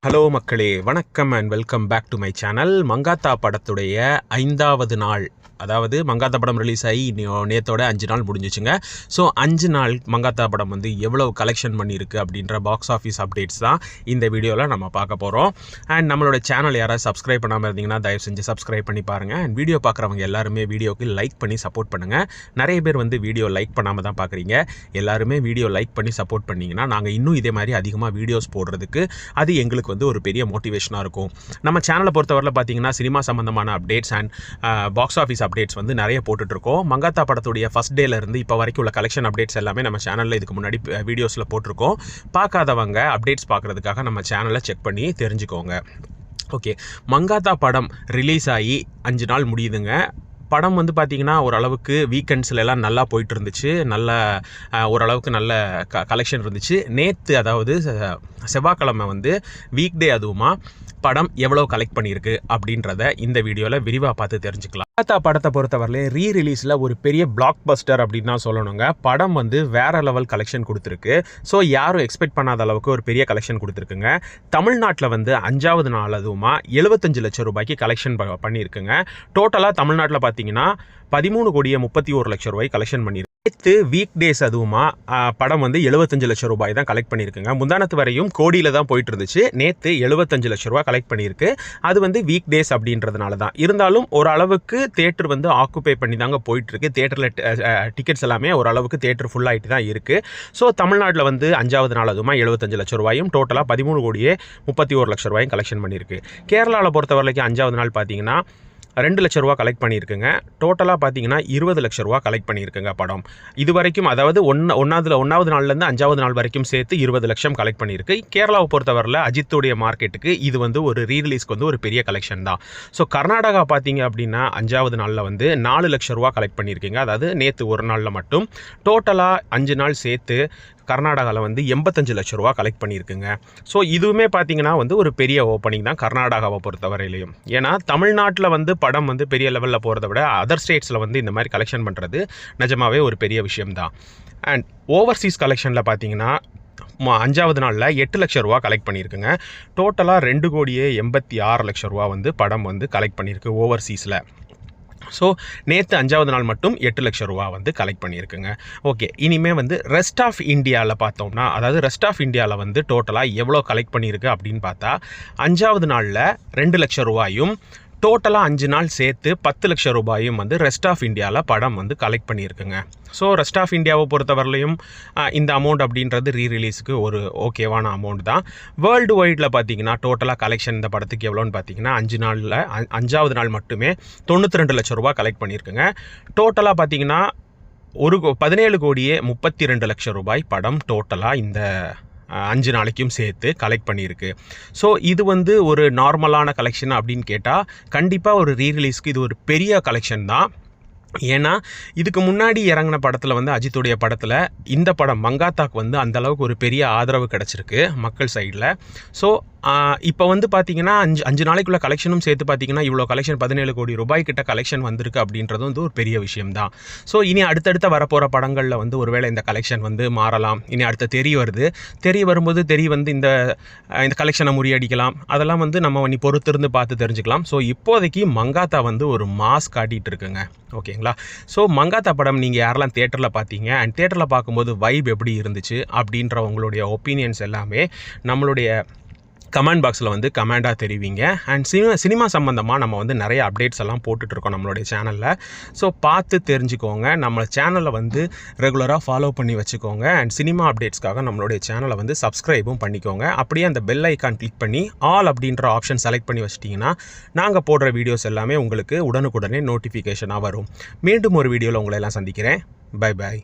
Hello மக்களே, வணக்கம் and welcome back to my channel. Mankatha படத்துடைய 5வது நாள், அதாவது மங்காத்தா படம் ரிலீஸ் ஆகி நேத்தோட 5 நாள் முடிஞ்சிச்சுங்க. ஸோ 5 நாள் மங்காத்தா படம் வந்து எவ்வளவு கலெக்ஷன் பண்ணியிருக்கு அப்படின்ற பாக்ஸ் ஆஃபீஸ் அப்டேட்ஸ் தான் இந்த வீடியோவில் நம்ம பார்க்க போகிறோம். அண்ட் நம்மளோட சேனல் யாராவது சப்ஸ்கிரைப் பண்ணாமல் இருந்தீங்கன்னா தயவு செஞ்சு சப்ஸ்கிரைப் பண்ணி பாருங்கள். அண்ட் வீடியோ பார்க்குறவங்க எல்லாருமே வீடியோக்கு லைக் பண்ணி சப்போர்ட் பண்ணுங்கள். நிறைய பேர் வந்து வீடியோ லைக் பண்ணாமல் தான் பார்க்குறீங்க. எல்லாருமே வீடியோ லைக் பண்ணி சப்போர்ட் பண்ணிங்கன்னா நாங்கள் இன்னும் இதே மாதிரி அதிகமாக வீடியோஸ் போடுறதுக்கு அது எங்களுக்கு வந்து ஒரு பெரிய மோட்டிவேஷனாக இருக்கும். நம்ம சேனலை பொறுத்தவரையில் பார்த்தீங்கன்னா சினிமா சம்மந்தமான updates and box office updates வந்து நிறைய போட்டுட்ருக்கோம். மங்காத்தா படத்துடைய ஃபஸ்ட் டேலேருந்து இப்போ வரைக்கும் உள்ள கலெக்ஷன் அப்டேட்ஸ் எல்லாமே நம்ம சேனலில் இதுக்கு முன்னாடி வீடியோஸில் போட்டிருக்கோம். பார்க்காதவங்க அப்டேட்ஸ் பார்க்குறதுக்காக நம்ம சேனலை செக் பண்ணி தெரிஞ்சுக்கோங்க. ஓகே, மங்காத்தா படம் ரிலீஸ் ஆகி 5 நாள் முடியுதுங்க. படம் வந்து பார்த்திங்கன்னா ஓரளவுக்கு வீக்கெண்ட்ஸ்லாம் நல்லா போயிட்டு இருந்துச்சு. ஓரளவுக்கு நல்ல கலெக்ஷன் இருந்துச்சு. நேற்று, அதாவது செவ்வாய்க்கிழமை வந்து வீக் டே, அதுவுமா படம் எவ்வளோ கலெக்ட் பண்ணியிருக்கு அப்படின்றத இந்த வீடியோவில் விரிவாக பார்த்து தெரிஞ்சுக்கலாம். மங்காத்தா படத்தை பொறுத்தவரையிலே ரீரிலீஸில் ஒரு பெரிய பிளாக் பஸ்டர் அப்படின்னு தான் சொல்லணுங்க. படம் வந்து வேறு லெவல் கலெக்ஷன் கொடுத்துருக்கு. ஸோ யாரும் எக்ஸ்பெக்ட் பண்ணாத அளவுக்கு ஒரு பெரிய கலெக்ஷன் கொடுத்துருக்குங்க. தமிழ்நாட்டில் வந்து 5வது நாள் அதுவுமா 75 லட்சம் ரூபாய்க்கு கலெக்ஷன் பண்ணியிருக்குங்க. டோட்டலாக தமிழ்நாட்டில் பார்த்தீங்கன்னா 13,31 லட்சம் ரூபாய் கலெக்ஷன் பண்ணியிருக்கு. நேற்று வீக் டேஸ் அதுவுமா படம் வந்து 75 லட்சம் ரூபாய் தான் கலெக்ட் பண்ணியிருக்குங்க. முந்தானத்து வரையும் கோடியில் தான் போயிட்டு இருந்துச்சு. நேற்று 75 லட்சம் ரூபாய் கலெக்ட் பண்ணியிருக்கு. அது வந்து வீக் டேஸ் அப்படின்றதுனால தான். இருந்தாலும் ஓரளவுக்கு தேட்டர் வந்து ஆக்குபை பண்ணி தாங்க போயிட்டுருக்கு. தேட்டரில் டிக்கெட்ஸ் எல்லாமே ஓரளவுக்கு தேட்டர் ஃபுல் ஆகிட்டு தான் இருக்குது. ஸோ தமிழ்நாட்டில் வந்து 5வது நாள் அதுவுமா 75 லட்சம் ரூபாயும் டோட்டலாக 13,31 லட்சம் ரூபாயும் கலெக்ஷன் பண்ணியிருக்கு. கேரளாவில் பொறுத்த வரைக்கும் 5வது நாள் பார்த்தீங்கன்னா 2 லட்சம் ரூபா கலெக்ட் பண்ணியிருக்குங்க. டோட்டலாக பார்த்தீங்கன்னா 20 லட்சம் ரூபா கலெக்ட் பண்ணியிருக்குங்க படம். இது வரைக்கும், அதாவது 1வது நாள்லேருந்து 5வது நாள் வரைக்கும் சேர்த்து 20 லட்சம் கலெக்ட் பண்ணியிருக்கு. கேரளாவை பொறுத்தவரையில் அஜித்துடைய மார்க்கெட்டுக்கு இது வந்து ஒரு ரீரிலீஸ்க்கு வந்து ஒரு பெரிய கலெக்ஷன் தான். ஸோ கர்நாடகா பார்த்தீங்க அப்படின்னா 5வது நாளில் வந்து 4 லட்சம் ரூபா கலெக்ட் பண்ணியிருக்கீங்க. அதாவது நேற்று ஒரு நாளில் மட்டும். டோட்டலாக 5 நாள் சேர்த்து கர்நாடகாவில் வந்து 85 லட்சம் ரூபா கலெக்ட் பண்ணியிருக்குங்க. ஸோ இதுவுமே பார்த்தீங்கன்னா வந்து ஒரு பெரிய ஓப்பனிங் தான் கர்நாடகாவை பொறுத்தவரையிலையும். ஏன்னா தமிழ்நாட்டில் வந்து படம் வந்து பெரிய லெவலில் போகிறத விட அதர் ஸ்டேட்ஸில் வந்து இந்த மாதிரி கலெக்ஷன் பண்ணுறது நிஜமாவே ஒரு பெரிய விஷயம்தான். அண்ட் ஓவர்சீஸ் கலெக்ஷனில் பார்த்தீங்கன்னா 5வது நாளில் 8 லட்சம் ரூபா கலெக்ட் பண்ணியிருக்குங்க. டோட்டலாக 2,86 லட்சம் ரூபா வந்து படம் வந்து கலெக்ட் பண்ணியிருக்கு ஓவர்சீஸில். ஸோ நேற்று 5வது நாள் மட்டும் 8 லட்சம் ரூபா வந்து கலெக்ட் பண்ணியிருக்குங்க. ஓகே, இனிமேல் வந்து ரெஸ்ட் ஆஃப் இந்தியாவில் பார்த்தோம்னா, அதாவது ரெஸ்ட் ஆஃப் இந்தியாவில் வந்து டோட்டலாக எவ்வளோ கலெக்ட் பண்ணியிருக்கு அப்படின்னு பார்த்தா 5வது நாளில் 2 லட்சம் ரூபாயும் டோட்டலாக 5 நாள் சேர்த்து 10 லட்சம் ரூபாயும் வந்து ரெஸ்ட் ஆஃப் இந்தியாவில் படம் வந்து கலெக்ட் பண்ணியிருக்குங்க. ஸோ ரெஸ்ட் ஆஃப் இந்தியாவை பொறுத்தவரையிலையும் இந்த அமௌண்ட் அப்படின்றது ரீரிலீஸுக்கு ஒரு ஓகேவான அமௌண்ட் தான். வேர்ல்டு வைடில் பார்த்தீங்கன்னா டோட்டலாக கலெக்ஷன் இந்த படத்துக்கு எவ்வளோன்னு பார்த்தீங்கன்னா 5வது நாள் மட்டுமே 92 லட்சம் ரூபா கலெக்ட் பண்ணியிருக்குங்க. டோட்டலாக பார்த்தீங்கன்னா 17,32 லட்சம் ரூபாய் படம் டோட்டலாக இந்த 5 நாளைக்கும் சேர்த்து கலெக்ட் பண்ணியிருக்கு. ஸோ இது வந்து ஒரு நார்மலான கலெக்ஷன் அப்படின்னு கேட்டால் கண்டிப்பாக ஒரு ரீரிலீஸ்க்கு இது ஒரு பெரிய கலெக்ஷன் தான். ஏன்னா இதுக்கு முன்னாடி இறங்கின படத்தில் வந்து அஜித்துடைய படத்தில் இந்த படம் மங்காத்தாக்கு வந்து அந்தளவுக்கு ஒரு பெரிய ஆதரவு கிடச்சிருக்கு மக்கள் சைடில். ஸோ இப்போ வந்து பார்த்திங்கன்னா 5 நாளைக்குள்ள கலெக்ஷனும் சேர்த்து பார்த்திங்கன்னா இவ்வளோ கலெக்ஷன் 17 கோடி ரூபாய் கிட்ட கலெக்ஷன் வந்திருக்கு அப்படின்றது வந்து ஒரு பெரிய விஷயம்தான். ஸோ இனி அடுத்தடுத்த வரப்போகிற படங்களில் வந்து ஒருவேளை இந்த கலெக்ஷன் வந்து மாறலாம். இனி அடுத்த தெரிய வரும்போது வந்து இந்த கலெக்ஷனை முறியடிக்கலாம். அதெல்லாம் வந்து நம்ம இனி பொறுத்திருந்து பார்த்து தெரிஞ்சுக்கலாம். ஸோ இப்போதைக்கு மங்காத்தா வந்து ஒரு மாஸ் காட்டிகிட்டு இருக்குங்க. ஓகேங்களா? ஸோ மங்காத்தா படம் நீங்கள் யாரெல்லாம் தேட்டரில் பார்த்தீங்க அண்ட் தேட்டரில் பார்க்கும்போது வைப் எப்படி இருந்துச்சு அப்படின்ற உங்களுடைய ஒப்பீனியன்ஸ் எல்லாமே நம்மளுடைய கமெண்ட் பாக்ஸில் வந்து கமெண்டாக தெரிவிங்க. அண்ட் சினிமா சம்மந்தமாக நம்ம வந்து நிறைய அப்டேட்ஸ் எல்லாம் போட்டுட்ருக்கோம் நம்மளுடைய சேனலில். ஸோ பார்த்து தெரிஞ்சுக்கோங்க. நம்ம சேனலை வந்து ரெகுலராக ஃபாலோ பண்ணி வச்சுக்கோங்க. அண்ட் சினிமா அப்டேட்ஸ்க்காக நம்மளுடைய சேனலை வந்து சப்ஸ்கிரைபும் பண்ணிக்கோங்க. அப்படியே அந்த பெல் ஐக்கான் கிளிக் பண்ணி ஆல் அப்படின்ற ஆப்ஷன் செலக்ட் பண்ணி வச்சிட்டிங்கன்னா நாங்கள் போடுற வீடியோஸ் எல்லாமே உங்களுக்கு உடனுக்குடனே நோட்டிஃபிகேஷனாக வரும். மீண்டும் ஒரு வீடியோவில் உங்களை எல்லாம் சந்திக்கிறேன். Bye bye.